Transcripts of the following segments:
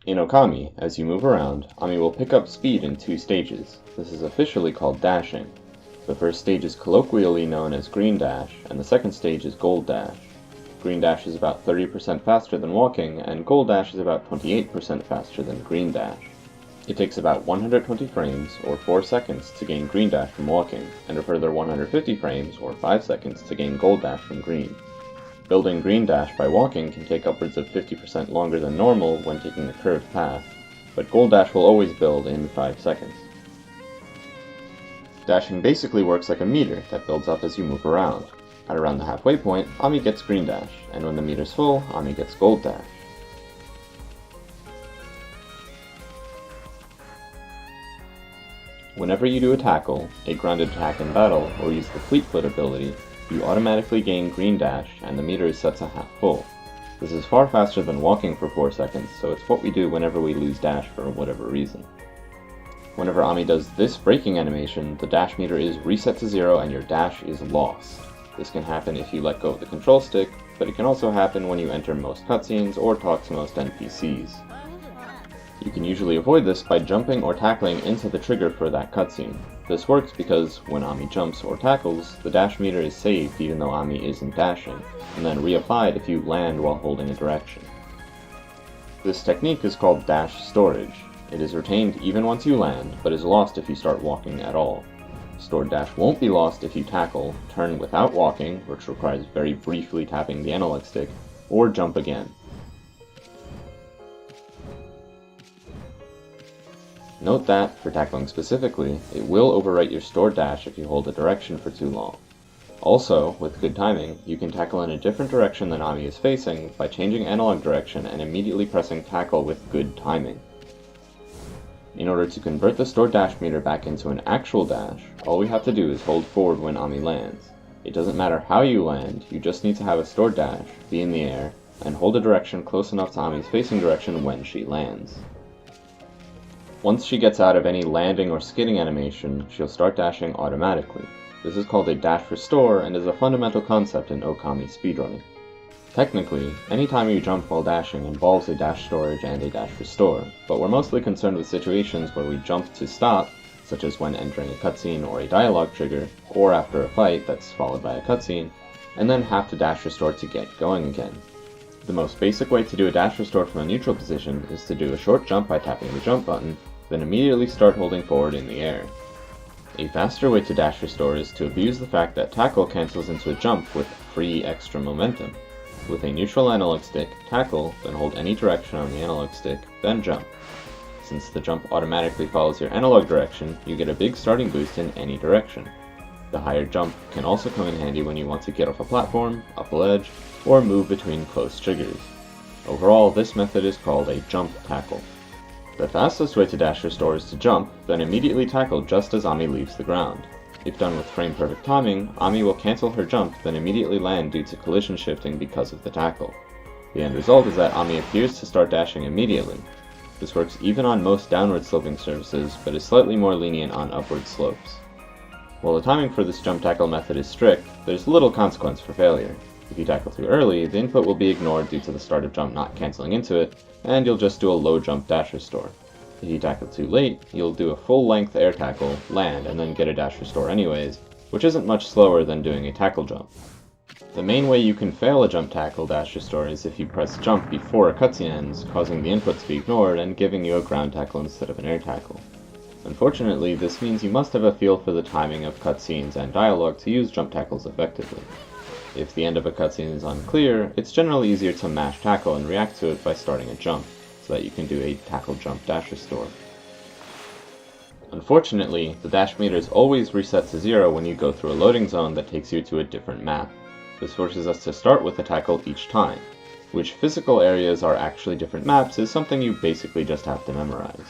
In Okami, as you move around, Ammy will pick up speed in 2 stages. This is officially called dashing. The first stage is colloquially known as green dash, and the second stage is gold dash. Green dash is about 30% faster than walking, and gold dash is about 28% faster than green dash. It takes about 120 frames, or 4 seconds, to gain green dash from walking, and a further 150 frames, or 5 seconds, to gain gold dash from green. Building green dash by walking can take upwards of 50% longer than normal when taking a curved path, but gold dash will always build in 5 seconds. Dashing basically works like a meter that builds up as you move around. At around the halfway point, Ammy gets green dash, and when the meter's full, Ammy gets gold dash. Whenever you do a tackle, a grounded attack in battle, or use the fleet foot ability, you automatically gain green dash, and the meter is set to half full. This is far faster than walking for 4 seconds, so it's what we do whenever we lose dash for whatever reason. Whenever Ammy does this braking animation, the dash meter is reset to 0 and your dash is lost. This can happen if you let go of the control stick, but it can also happen when you enter most cutscenes or talk to most NPCs. You can usually avoid this by jumping or tackling into the trigger for that cutscene. This works because, when Ammy jumps or tackles, the dash meter is saved even though Ammy isn't dashing, and then reapplied if you land while holding a direction. This technique is called dash storage. It is retained even once you land, but is lost if you start walking at all. Stored dash won't be lost if you tackle, turn without walking, which requires very briefly tapping the analog stick, or jump again. Note that, for tackling specifically, it will overwrite your stored dash if you hold a direction for too long. Also, with good timing, you can tackle in a different direction than Ammy is facing by changing analog direction and immediately pressing tackle with good timing. In order to convert the stored dash meter back into an actual dash, all we have to do is hold forward when Ammy lands. It doesn't matter how you land, you just need to have a stored dash, be in the air, and hold a direction close enough to Ammy's facing direction when she lands. Once she gets out of any landing or skidding animation, she'll start dashing automatically. This is called a dash restore and is a fundamental concept in Okami speedrunning. Technically, anytime you jump while dashing involves a dash storage and a dash restore, but we're mostly concerned with situations where we jump to stop, such as when entering a cutscene or a dialogue trigger, or after a fight that's followed by a cutscene, and then have to dash restore to get going again. The most basic way to do a dash restore from a neutral position is to do a short jump by tapping the jump button, then immediately start holding forward in the air. A faster way to dash restore is to abuse the fact that tackle cancels into a jump with free extra momentum. With a neutral analog stick, tackle, then hold any direction on the analog stick, then jump. Since the jump automatically follows your analog direction, you get a big starting boost in any direction. The higher jump can also come in handy when you want to get off a platform, up a ledge, or move between close triggers. Overall, this method is called a jump tackle. The fastest way to dash restore is to jump, then immediately tackle just as Ammy leaves the ground. If done with frame-perfect timing, Ammy will cancel her jump, then immediately land due to collision shifting because of the tackle. The end result is that Ammy appears to start dashing immediately. This works even on most downward sloping surfaces, but is slightly more lenient on upward slopes. While the timing for this jump tackle method is strict, there's little consequence for failure. If you tackle too early, the input will be ignored due to the start of jump not cancelling into it, and you'll just do a low jump dash restore. If you tackle too late, you'll do a full-length air tackle, land, and then get a dash restore anyways, which isn't much slower than doing a tackle jump. The main way you can fail a jump tackle dash restore is if you press jump before a cutscene ends, causing the input to be ignored and giving you a ground tackle instead of an air tackle. Unfortunately, this means you must have a feel for the timing of cutscenes and dialogue to use jump tackles effectively. If the end of a cutscene is unclear, it's generally easier to mash tackle and react to it by starting a jump, so that you can do a tackle jump dash restore. Unfortunately, the dash meter is always reset to 0 when you go through a loading zone that takes you to a different map. This forces us to start with a tackle each time. Which physical areas are actually different maps is something you basically just have to memorize.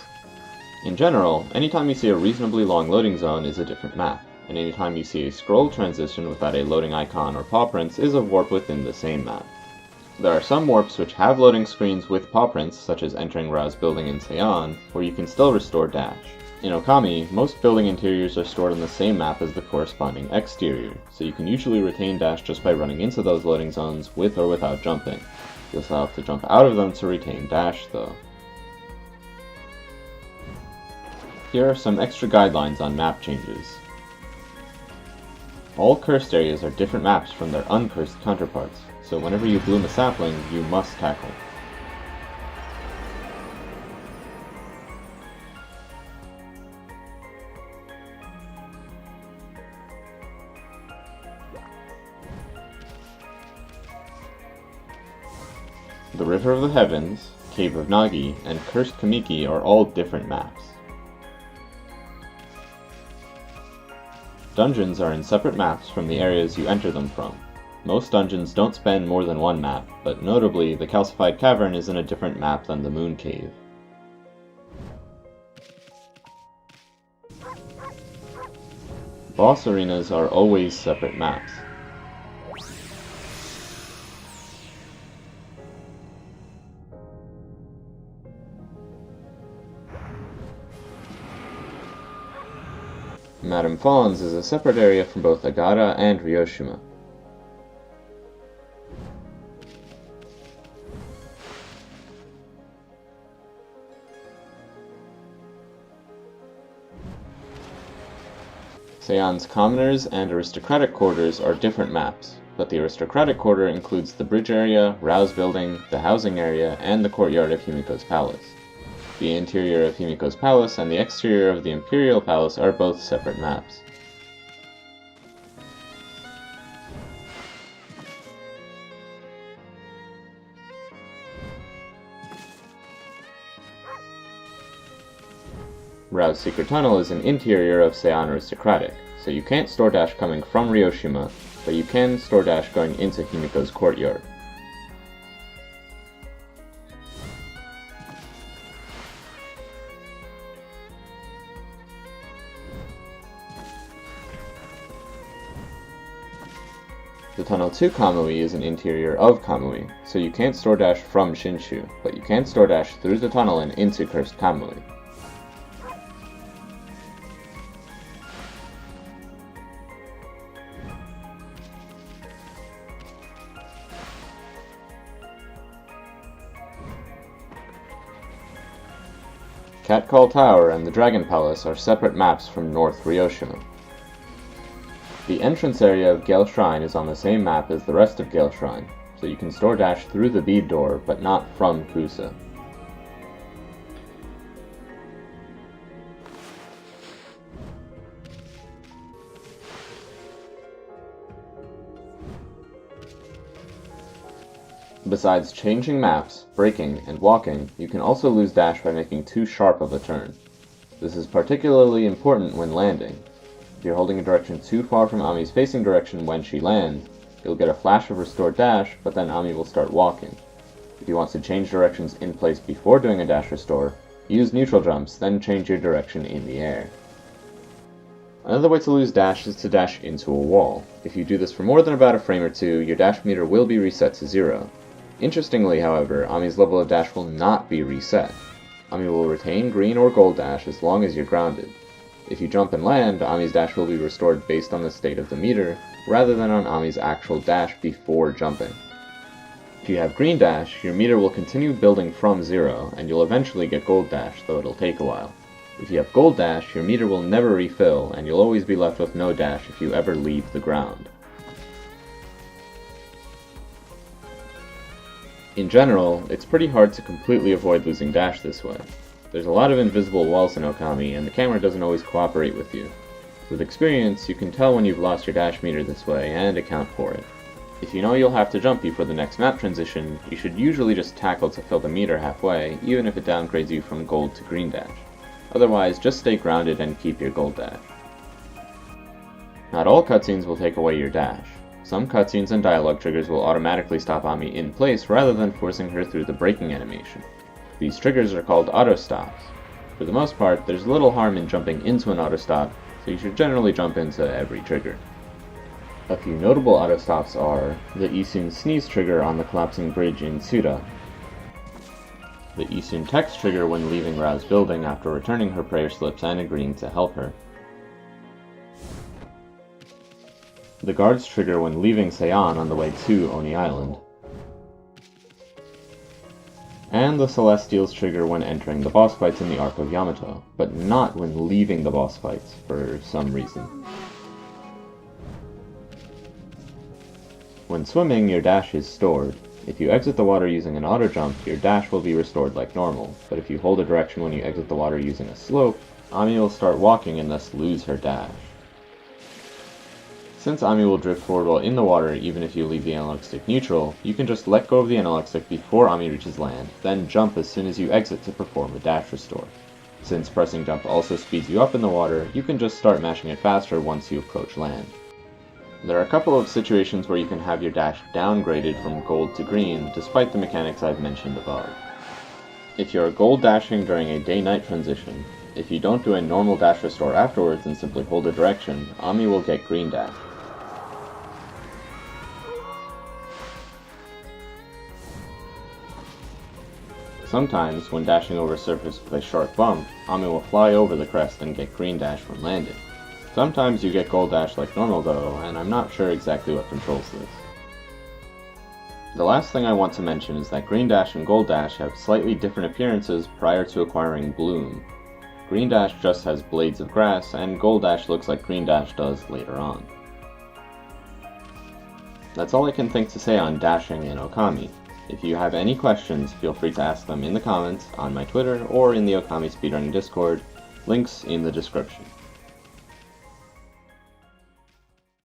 In general, anytime you see a reasonably long loading zone is a different map, and anytime you see a scroll transition without a loading icon or paw prints is a warp within the same map. There are some warps which have loading screens with paw prints, such as entering Ra's building in Seion, where you can still restore dash. In Okami, most building interiors are stored on the same map as the corresponding exterior, so you can usually retain dash just by running into those loading zones with or without jumping. You'll still have to jump out of them to retain dash, though. Here are some extra guidelines on map changes. All cursed areas are different maps from their uncursed counterparts, so whenever you bloom a sapling, you must tackle. The River of the Heavens, Cave of Nagi, and Cursed Kamiki are all different maps. Dungeons are in separate maps from the areas you enter them from. Most dungeons don't span more than one map, but notably, the Calcified Cavern is in a different map than the Moon Cave. Boss arenas are always separate maps. Madame Fawn's is a separate area from both Agata and Ryoshima. Seon's Commoners and Aristocratic Quarters are different maps, but the Aristocratic Quarter includes the bridge area, Rouse Building, the housing area, and the courtyard of Himiko's palace. The interior of Himiko's palace and the exterior of the Imperial Palace are both separate maps. Rao's Secret Tunnel is an interior of Seon Aristocratic, so you can't store dash coming from Ryoshima, but you can store dash going into Himiko's courtyard. The Tunnel to Kamui is an interior of Kamui, so you can't store dash from Shinshu, but you can store dash through the tunnel and into Cursed Kamui. Cat Call Tower and the Dragon Palace are separate maps from North Ryoshima. The entrance area of Gale Shrine is on the same map as the rest of Gale Shrine, so you can store dash through the bead door, but not from Kusa. Besides changing maps, braking, and walking, you can also lose dash by making too sharp of a turn. This is particularly important when landing. If you're holding a direction too far from Amy's facing direction when she lands, you'll get a flash of restored dash, but then Ammy will start walking. If you want to change directions in place before doing a dash restore, use neutral jumps, then change your direction in the air. Another way to lose dash is to dash into a wall. If you do this for more than about a frame or two, your dash meter will be reset to 0. Interestingly, however, Amy's level of dash will not be reset. Ammy will retain green or gold dash as long as you're grounded. If you jump and land, Amy's dash will be restored based on the state of the meter, rather than on Amy's actual dash before jumping. If you have green dash, your meter will continue building from 0, and you'll eventually get gold dash, though it'll take a while. If you have gold dash, your meter will never refill, and you'll always be left with no dash if you ever leave the ground. In general, it's pretty hard to completely avoid losing dash this way. There's a lot of invisible walls in Okami, and the camera doesn't always cooperate with you. With experience, you can tell when you've lost your dash meter this way, and account for it. If you know you'll have to jump before the next map transition, you should usually just tackle to fill the meter halfway, even if it downgrades you from gold to green dash. Otherwise, just stay grounded and keep your gold dash. Not all cutscenes will take away your dash. Some cutscenes and dialogue triggers will automatically stop Ammy in place rather than forcing her through the braking animation. These triggers are called auto-stops. For the most part, there's little harm in jumping into an auto-stop, so you should generally jump into every trigger. A few notable auto-stops are the Isun Sneeze trigger on the collapsing bridge in Tsuda, the Isun Text trigger when leaving Rao's building after returning her prayer slips and agreeing to help her, the Guards trigger when leaving Seon on the way to Oni Island, And the Celestials trigger when entering the boss fights in the Arc of Yamato, but not when leaving the boss fights, for some reason. When swimming, your dash is stored. If you exit the water using an auto jump, your dash will be restored like normal, but if you hold a direction when you exit the water using a slope, Ammy will start walking and thus lose her dash. Since Ammy will drift forward while in the water even if you leave the analog stick neutral, you can just let go of the analog stick before Ammy reaches land, then jump as soon as you exit to perform a dash restore. Since pressing jump also speeds you up in the water, you can just start mashing it faster once you approach land. There are a couple of situations where you can have your dash downgraded from gold to green, despite the mechanics I've mentioned above. If you're gold dashing during a day-night transition, if you don't do a normal dash restore afterwards and simply hold a direction, Ammy will get green dash. Sometimes, when dashing over a surface with a sharp bump, Ammy will fly over the crest and get green dash when landing. Sometimes you get gold dash like normal though, and I'm not sure exactly what controls this. The last thing I want to mention is that green dash and gold dash have slightly different appearances prior to acquiring bloom. Green dash just has blades of grass, and gold dash looks like green dash does later on. That's all I can think to say on dashing in Okami. If you have any questions, feel free to ask them in the comments, on my Twitter, or in the Okami Speedrunning Discord, links in the description.